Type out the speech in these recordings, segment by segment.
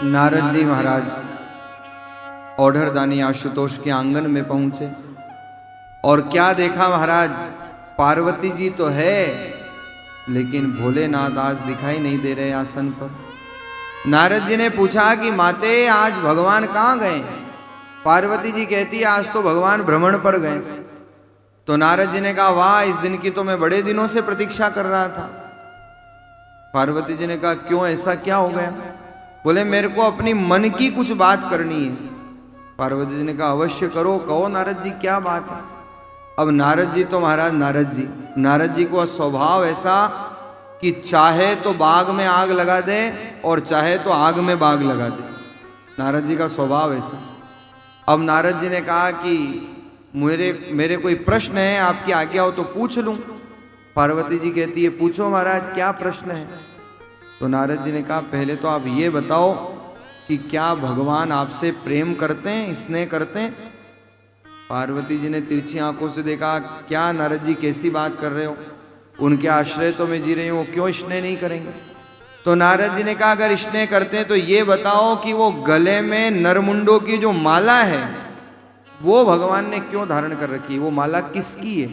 नारद जी महाराज औढ़रदानी आशुतोष के आंगन में पहुंचे और क्या देखा महाराज, पार्वती जी तो है लेकिन भोलेनाथ आज दिखाई नहीं दे रहे आसन पर। नारद जी ने पूछा कि माते आज भगवान कहाँ गए? पार्वती जी कहती है आज तो भगवान भ्रमण पर गए। तो नारद जी ने कहा वाह, इस दिन की तो मैं बड़े दिनों से प्रतीक्षा कर रहा था। पार्वती जी ने कहा क्यों, ऐसा क्या हो गया? बोले मेरे को अपनी मन की कुछ बात करनी है। पार्वती जी ने कहा अवश्य करो, कहो नारद जी क्या बात है। अब नारद जी तो महाराज नारद जी को स्वभाव ऐसा कि चाहे तो बाग में आग लगा दे और चाहे तो आग में बाग लगा दे। नारद जी का स्वभाव ऐसा। अब नारद जी ने कहा कि मेरे कोई प्रश्न है, आपकी आज्ञा हो तो पूछ लूं। पार्वती जी कहती है पूछो महाराज क्या प्रश्न है। तो नारद जी ने कहा पहले तो आप ये बताओ कि क्या भगवान आपसे प्रेम करते हैं, स्नेह करते हैं? पार्वती जी ने तिरछी आंखों से देखा, क्या नारद जी कैसी बात कर रहे हो, उनके आश्रय तो मैं जी रही हूँ, क्यों स्नेह नहीं करेंगे? तो नारद जी ने कहा अगर स्नेह करते हैं तो ये बताओ कि वो गले में नरमुंडों की जो माला है वो भगवान ने क्यों धारण कर रखी है? वो माला किसकी है?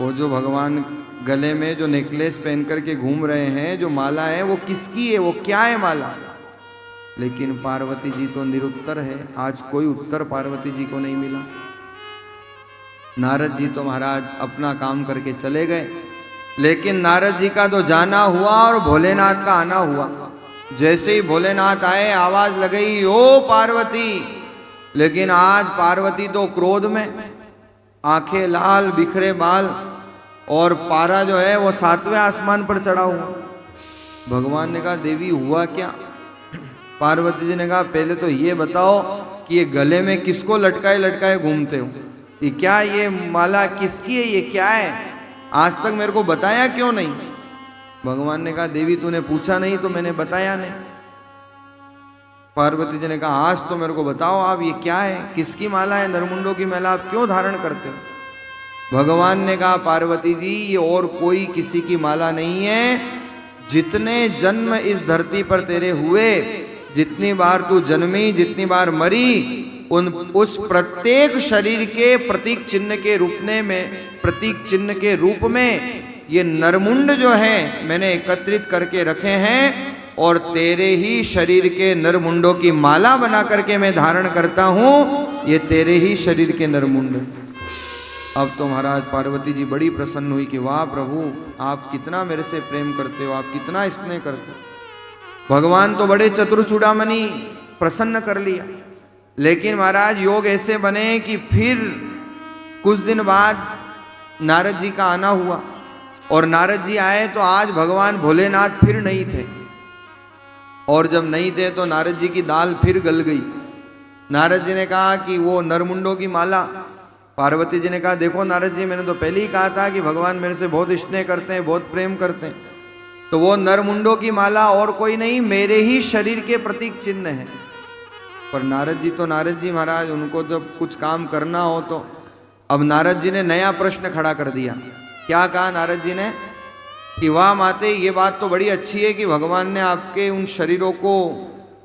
वो जो भगवान गले में जो नेकलेस पहन करके घूम रहे हैं, जो माला है वो किसकी है, वो क्या है माला? लेकिन पार्वती जी तो निरुत्तर है। आज कोई उत्तर पार्वती जी को नहीं मिला। नारद जी तो महाराज अपना काम करके चले गए, लेकिन नारद जी का तो जाना हुआ और भोलेनाथ का आना हुआ। जैसे ही भोलेनाथ आए आवाज लगई ओ पार्वती, लेकिन आज पार्वती तो क्रोध में, आंखें लाल, बिखरे बाल, और पारा जो है वो 7वें आसमान पर चढ़ा हुआ। भगवान ने कहा देवी हुआ क्या? पार्वती जी ने कहा पहले तो ये बताओ कि ये गले में किसको लटकाए लटकाए घूमते हो? ये क्या, ये माला किसकी है, ये क्या है? आज तक मेरे को बताया क्यों नहीं? भगवान ने कहा देवी तूने पूछा नहीं तो मैंने बताया नहीं। पार्वती जी ने कहा आज तो मेरे को बताओ आप ये क्या है, किसकी माला है, नरमुंडों की माला आप क्यों धारण करते हो? भगवान ने कहा पार्वती जी ये और कोई किसी की माला नहीं है। जितने जन्म इस धरती पर तेरे हुए, जितनी बार तू जन्मी, जितनी बार मरी, उस प्रत्येक शरीर के प्रतीक चिन्ह के रूप में ये नरमुंड जो है मैंने एकत्रित करके रखे हैं और तेरे ही शरीर के नरमुंडों की माला बना करके मैं धारण करता हूं। ये तेरे ही शरीर के नरमुंड। अब तो महाराज पार्वती जी बड़ी प्रसन्न हुई कि वाह प्रभु आप कितना मेरे से प्रेम करते हो, आप कितना स्नेह करते हो। भगवान तो बड़े चतुर चूड़ामणि, प्रसन्न कर लिया। लेकिन महाराज योग ऐसे बने कि फिर कुछ दिन बाद नारद जी का आना हुआ और नारद जी आए तो आज भगवान भोलेनाथ फिर नहीं थे। और जब नहीं थे तो नारद जी की दाल फिर गल गई। नारद जी ने कहा कि वो नरमुंडों की माला। पार्वती जी ने कहा देखो नारद जी मैंने तो पहले ही कहा था कि भगवान मेरे से बहुत स्नेह करते हैं, बहुत प्रेम करते हैं। तो वो नरमुंडों की माला और कोई नहीं, मेरे ही शरीर के प्रतीक चिन्ह है। पर नारद जी तो नारद जी महाराज, उनको जब कुछ काम करना हो तो अब नारद जी ने नया प्रश्न खड़ा कर दिया। क्या कहा नारद जी ने कि वाह माते ये बात तो बड़ी अच्छी है कि भगवान ने आपके उन शरीरों को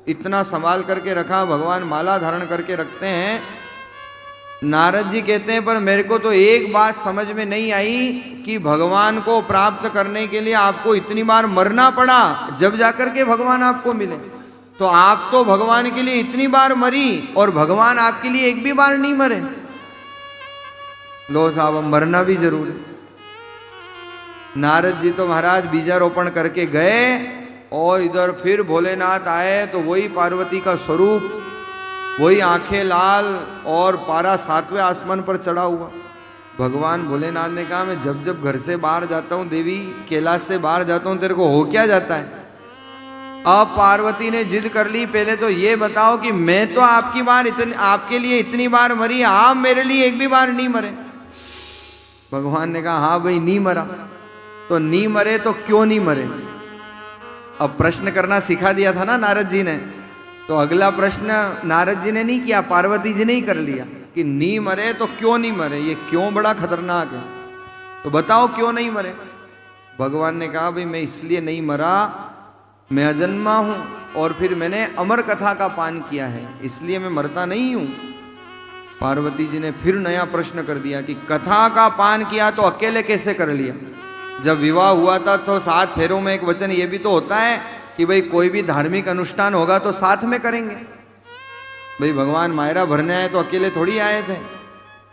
इतना संभाल करके रखा, भगवान माला धारण करके रखते हैं। नारद जी कहते हैं पर मेरे को तो एक बात समझ में नहीं आई कि भगवान को प्राप्त करने के लिए आपको इतनी बार मरना पड़ा जब जाकर के भगवान आपको मिले। तो आप तो भगवान के लिए इतनी बार मरी और भगवान आपके लिए एक भी बार नहीं मरे। लो साहब मरना भी जरूरी। नारद जी तो महाराज बीजारोपण करके गए और इधर फिर भोलेनाथ आए तो वही पार्वती का स्वरूप, वही आंखें लाल और पारा 7वें आसमान पर चढ़ा हुआ। भगवान भोलेनाथ ने कहा मैं जब जब घर से बाहर जाता हूँ देवी, कैलाश से बाहर जाता हूँ, तेरे को हो क्या जाता है? अब पार्वती ने जिद कर ली पहले तो ये बताओ कि मैं तो आपके लिए इतनी बार मरी, आप मेरे लिए एक भी बार नहीं मरे। भगवान ने कहा हाँ भाई नहीं मरा। तो नहीं मरे तो क्यों नहीं मरे? अब प्रश्न करना सिखा दिया था ना नारद जी ने। तो अगला प्रश्न नारद जी ने नहीं किया, पार्वती जी ने ही कर लिया कि नहीं मरे तो क्यों नहीं मरे, ये क्यों बड़ा खतरनाक है, तो बताओ क्यों नहीं मरे। भगवान ने कहा भाई मैं इसलिए नहीं मरा, मैं अजन्मा हूं, और फिर मैंने अमर कथा का पान किया है, इसलिए मैं मरता नहीं हूं। पार्वती जी ने फिर नया प्रश्न कर दिया कि कथा का पान किया तो अकेले कैसे कर लिया? जब विवाह हुआ था तो 7 फेरों में एक वचन ये भी तो होता है कि भाई कोई भी धार्मिक अनुष्ठान होगा तो साथ में करेंगे। भाई भगवान मायरा भरने आए तो अकेले थोड़ी आए थे।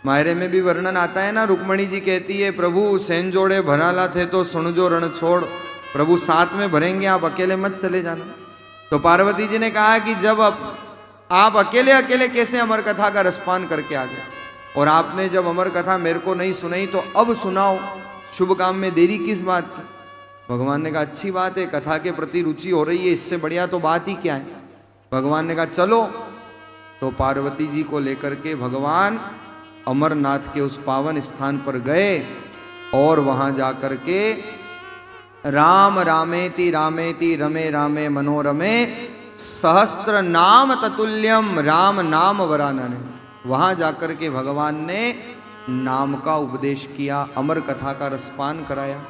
मायरे में भी वर्णन आता है ना, रुक्मणी जी कहती है प्रभु सेन जोड़े भराला थे तो सुन जो रण छोड़, प्रभु साथ में भरेंगे, आप अकेले मत चले जाना। तो पार्वती जी ने कहा कि जब आप अकेले अकेले कैसे अमर कथा का रसपान करके आ गए, और आपने जब अमर कथा मेरे को नहीं सुनाई तो अब सुनाओ, शुभ काम में देरी किस बात की? भगवान ने कहा अच्छी बात है, कथा के प्रति रुचि हो रही है, इससे बढ़िया तो बात ही क्या है। भगवान ने कहा चलो। तो पार्वती जी को लेकर के भगवान अमरनाथ के उस पावन स्थान पर गए और वहां जाकर के राम रामेति रामेति रमे रामे मनोरमे सहस्त्र नाम ततुल्यम राम नाम वरानने, वहां जाकर के भगवान ने नाम का उपदेश किया, अमर कथा का रसपान कराया।